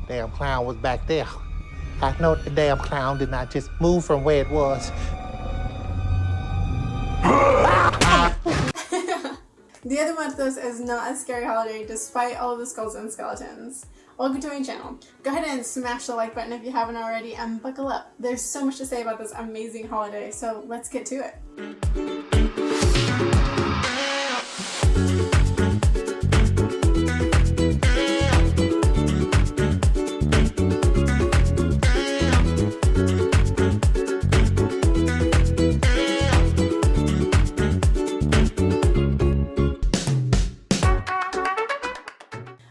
Damn clown was back there. I know the damn clown did not just move from where it was. Dia de Muertos is not a scary holiday despite all of the skulls and skeletons. Welcome to my channel. Go ahead and smash the like button if you haven't already and buckle up. There's so much to say about this amazing holiday, so let's get to it.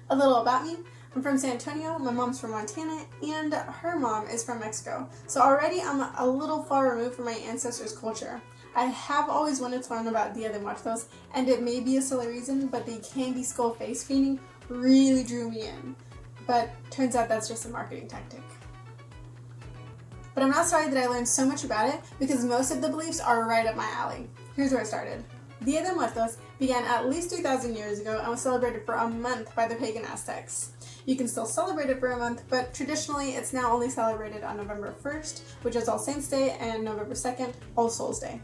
A little about me. I'm from San Antonio, my mom's from Montana, and her mom is from Mexico. So already I'm a little far removed from my ancestors' culture. I have always wanted to learn about Dia de Muertos, and it may be a silly reason, but the candy skull face painting really drew me in. But turns out that's just a marketing tactic. But I'm not sorry that I learned so much about it, because most of the beliefs are right up my alley. Here's where it started. Dia de Muertos began at least 3,000 years ago and was celebrated for a month by the pagan Aztecs. You can still celebrate it for a month, but traditionally it's now only celebrated on November 1st, which is All Saints' Day, and November 2nd, All Souls' Day.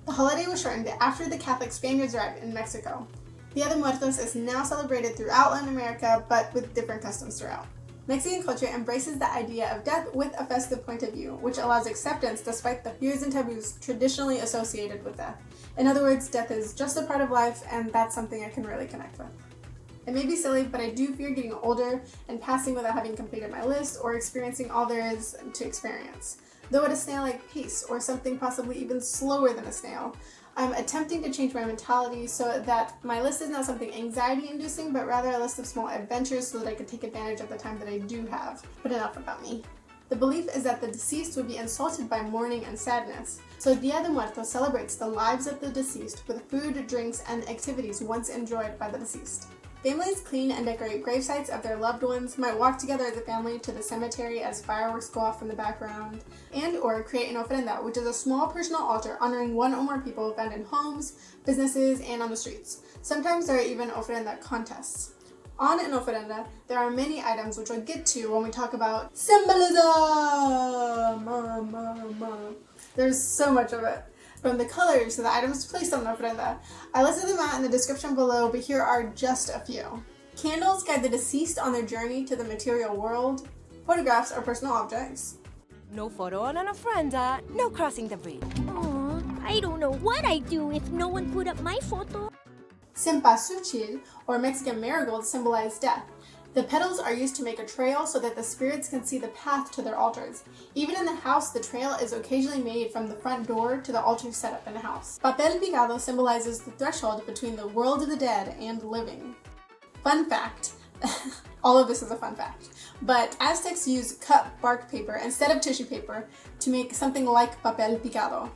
The holiday was shortened after the Catholic Spaniards arrived in Mexico. Dia de Muertos is now celebrated throughout Latin America, but with different customs throughout. Mexican culture embraces the idea of death with a festive point of view, which allows acceptance despite the fears and taboos traditionally associated with death. In other words, death is just a part of life, and that's something I can really connect with. It may be silly, but I do fear getting older and passing without having completed my list or experiencing all there is to experience. Though at a snail-like pace, or something possibly even slower than a snail, I'm attempting to change my mentality so that my list is not something anxiety-inducing, but rather a list of small adventures so that I can take advantage of the time that I do have. But enough about me. The belief is that the deceased would be insulted by mourning and sadness. So Dia de Muertos celebrates the lives of the deceased with food, drinks, and activities once enjoyed by the deceased. Families clean and decorate grave sites of their loved ones, might walk together as a family to the cemetery as fireworks go off in the background, and or create an ofrenda, which is a small personal altar honoring one or more people found in homes, businesses, and on the streets. Sometimes there are even ofrenda contests. On an ofrenda, there are many items which we'll get to when we talk about symbolism! There's so much of it. From the colors to the items placed on the ofrenda. I listed them out in the description below, but here are just a few. Candles guide the deceased on their journey to the material world. Photographs are personal objects. No photo on an ofrenda, no crossing the bridge. Aw, I don't know what I'd do if no one put up my photo. Cempasúchil, or Mexican marigold, symbolize death. The petals are used to make a trail so that the spirits can see the path to their altars. Even in the house, the trail is occasionally made from the front door to the altar set up in the house. Papel picado symbolizes the threshold between the world of the dead and living. Fun fact, all of this is a fun fact, but Aztecs used cut bark paper instead of tissue paper to make something like papel picado.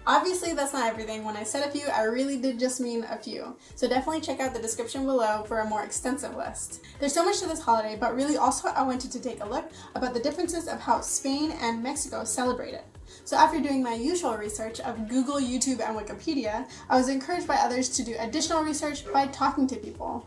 Obviously, that's not everything. When I said a few, I really did just mean a few. So definitely check out the description below for a more extensive list. There's so much to this holiday, but really also I wanted to take a look about the differences of how Spain and Mexico celebrate it. So after doing my usual research of Google, YouTube, and Wikipedia, I was encouraged by others to do additional research by talking to people.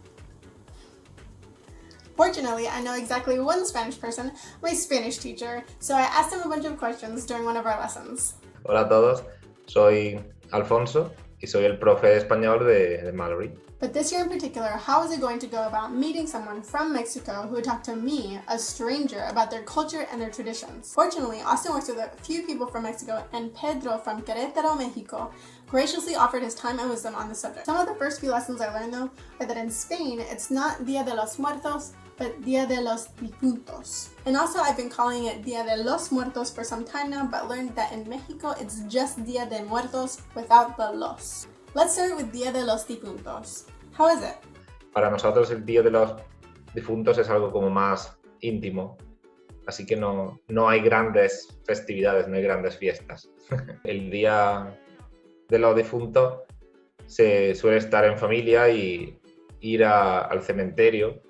Fortunately, I know exactly one Spanish person, my Spanish teacher, so I asked him a bunch of questions during one of our lessons. Hola a todos. Soy Alfonso y soy el profe de español de Mallory. But this year in particular, how is it going to go about meeting someone from Mexico who would talk to me, a stranger, about their culture and their traditions? Fortunately, Austin works with a few people from Mexico, and Pedro from Querétaro, Mexico, graciously offered his time and wisdom on the subject. Some of the first few lessons I learned, though, are that in Spain, it's not Dia de los Muertos, but Dia de los Difuntos. And also, I've been calling it Dia de los Muertos for some time now, but learned that in Mexico, it's just Dia de Muertos without the los. Let's start with Dia de los Difuntos. How is it? Para nosotros el Día de los Difuntos es algo como más íntimo, así que no hay grandes festividades, no hay grandes fiestas. El Día de los Difuntos se suele estar en familia y ir al cementerio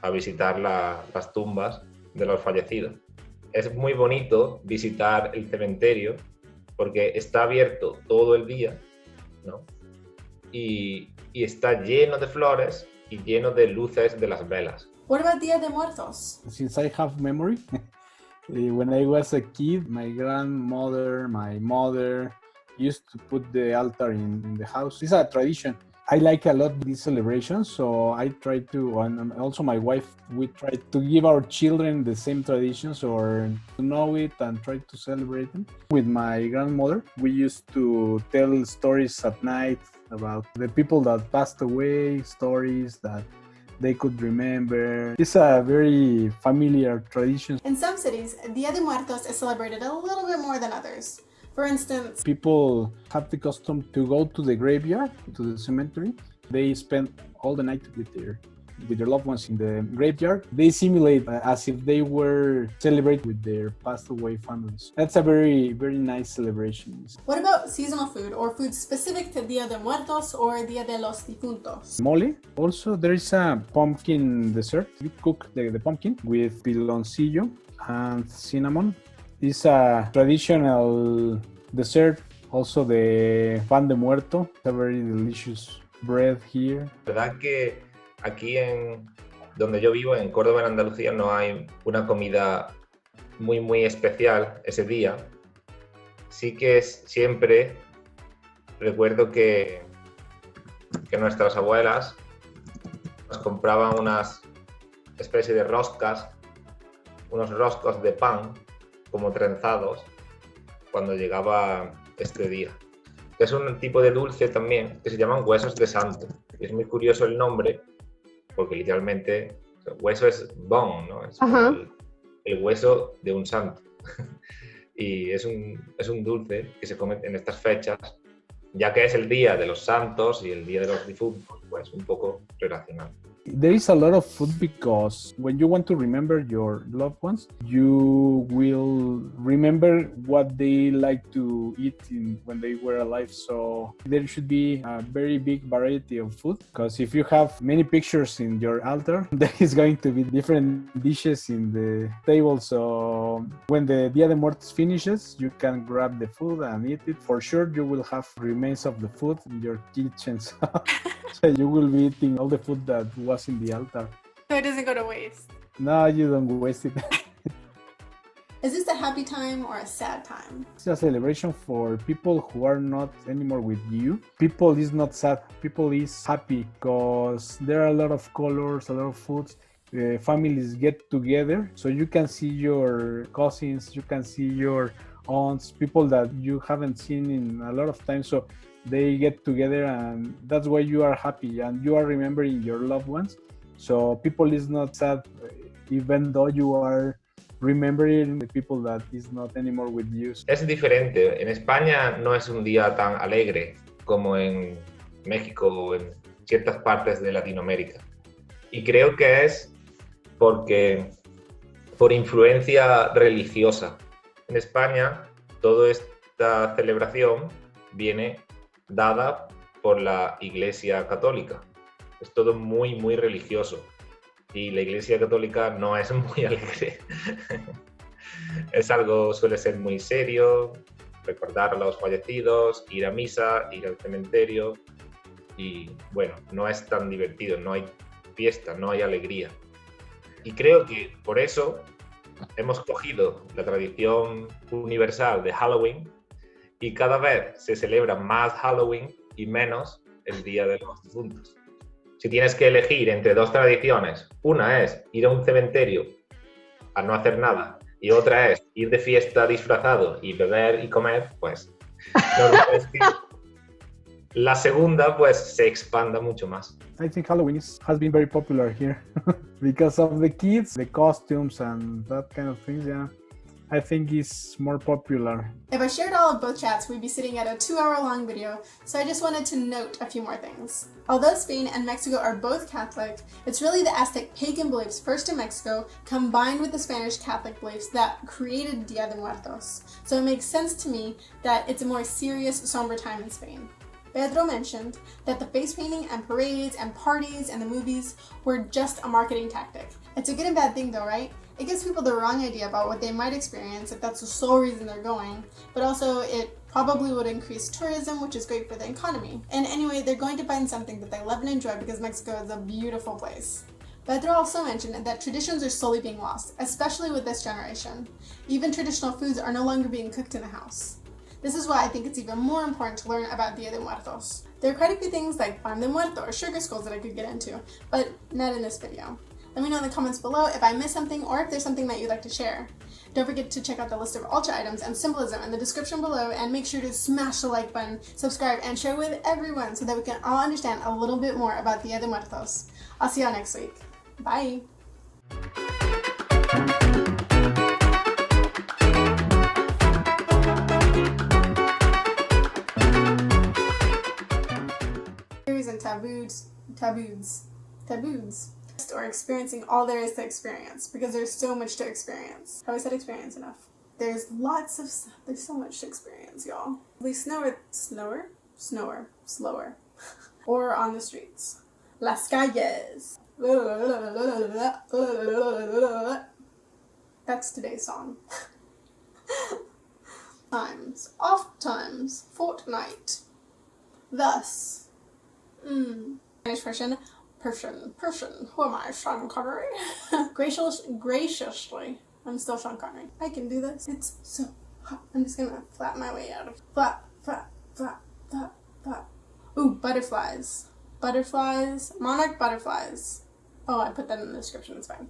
a visitar las tumbas de los fallecidos. Es muy bonito visitar el cementerio porque está abierto todo el día, ¿no? Y está lleno de flores y lleno de luces de las velas. What about Dia de Muertos? Since I have memory, when I was a kid, my grandmother, my mother used to put the altar in the house. It's a tradition. I like a lot these celebrations, so I try to, and also my wife, we try to give our children the same traditions or to know it and try to celebrate them. With my grandmother, we used to tell stories at night about the people that passed away, stories that they could remember. It's a very familiar tradition. In some cities, Dia de Muertos is celebrated a little bit more than others. For instance, People have the custom to go to the graveyard, to the cemetery. They spend all the night with their loved ones in the graveyard. They simulate as if they were celebrating with their passed away families. That's a very, very nice celebration. what about seasonal food or food specific to Dia de Muertos or Dia de los Difuntos? Mole. Also, there is a pumpkin dessert. You cook the pumpkin with piloncillo and cinnamon. It's a traditional dessert. Also, the pan de muerto, a very delicious bread here. La verdad que aquí en donde yo vivo, en Córdoba, en Andalucía, no hay una comida muy especial ese día. Sí que siempre recuerdo que nuestras abuelas nos compraban unas especie de roscas, unos roscos de pan como trenzados cuando llegaba este día. Es un tipo de dulce también que se llaman huesos de santo. Y es muy curioso el nombre porque literalmente hueso es bone, ¿no? Es el hueso de un santo. Y es un dulce que se come en estas fechas, ya que es el día de los santos y el día de los difuntos, pues un poco relacionado. There is a lot of food because when you want to remember your loved ones, you will remember what they like to eat when they were alive. So there should be a very big variety of food because if you have many pictures in your altar, there is going to be different dishes in the table. So when the Dia de Muertos finishes, you can grab the food and eat it. For sure, you will have remains of the food in your kitchen. So you will be eating all the food that was in the altar. So it doesn't go to waste. No, you don't waste it. Is this a happy time or a sad time? It's a celebration for people who are not anymore with you. People is not sad. People is happy because there are a lot of colors, a lot of foods. Families get together, so you can see your cousins, you can see your aunts, people that you haven't seen in a lot of time. So they get together and that's why you are happy and you are remembering your loved ones. So people is not sad even though you are remembering the people that is not anymore with you. Es diferente. En España no es un día tan alegre como en México o en ciertas partes de Latinoamérica. Y creo que es porque por influencia religiosa. En España toda esta celebración viene dada por la Iglesia Católica. Es todo muy religioso y la Iglesia Católica no es muy alegre. Es algo, suele ser muy serio, recordar a los fallecidos, ir a misa, ir al cementerio y bueno, no es tan divertido, no hay fiesta, no hay alegría. Y creo que por eso hemos cogido la tradición universal de Halloween y cada vez se celebra más Halloween y menos el Día de los Difuntos. Si tienes que elegir entre dos tradiciones, una es ir a un cementerio a no hacer nada y otra es ir de fiesta disfrazado y beber y comer, pues no es que la segunda pues se expanda mucho más. I think Halloween has been very popular here because of the kids, the costumes and that kind of things, yeah. I think it's more popular. If I shared all of both chats, we'd be sitting at a 2-hour-long video, so I just wanted to note a few more things. Although Spain and Mexico are both Catholic, it's really the Aztec pagan beliefs first in Mexico combined with the Spanish Catholic beliefs that created Dia de Muertos. So it makes sense to me that it's a more serious, somber time in Spain. Pedro mentioned that the face painting and parades and parties and the movies were just a marketing tactic. It's a good and bad thing though, right? It gives people the wrong idea about what they might experience if that's the sole reason they're going, but also it probably would increase tourism, which is great for the economy. And anyway, they're going to find something that they love and enjoy because Mexico is a beautiful place. Pedro also mentioned that traditions are slowly being lost, especially with this generation. Even traditional foods are no longer being cooked in the house. This is why I think it's even more important to learn about Dia de Muertos. There are quite a few things like pan de muerto or sugar skulls that I could get into, but not in this video. Let me know in the comments below if I missed something or if there's something that you'd like to share. Don't forget to check out the list of ultra items and symbolism in the description below, and make sure to smash the like button, subscribe, and share with everyone so that we can all understand a little bit more about Dia de Muertos. I'll see y'all next week. Bye! And taboos, or experiencing all there is to experience, because there's so much to experience. Have I said experience enough? There's so much to experience, y'all. We slower, or on the streets. Las calles. That's today's song. Times, oft times, fortnight. Thus. Spanish Persian. Who am I? Sean Connery? Graciously. I'm still Sean Connery. I can do this. It's so hot. I'm just gonna flap my way out of it. Flap. Ooh, butterflies. Monarch butterflies. Oh, I put that in the description, it's fine.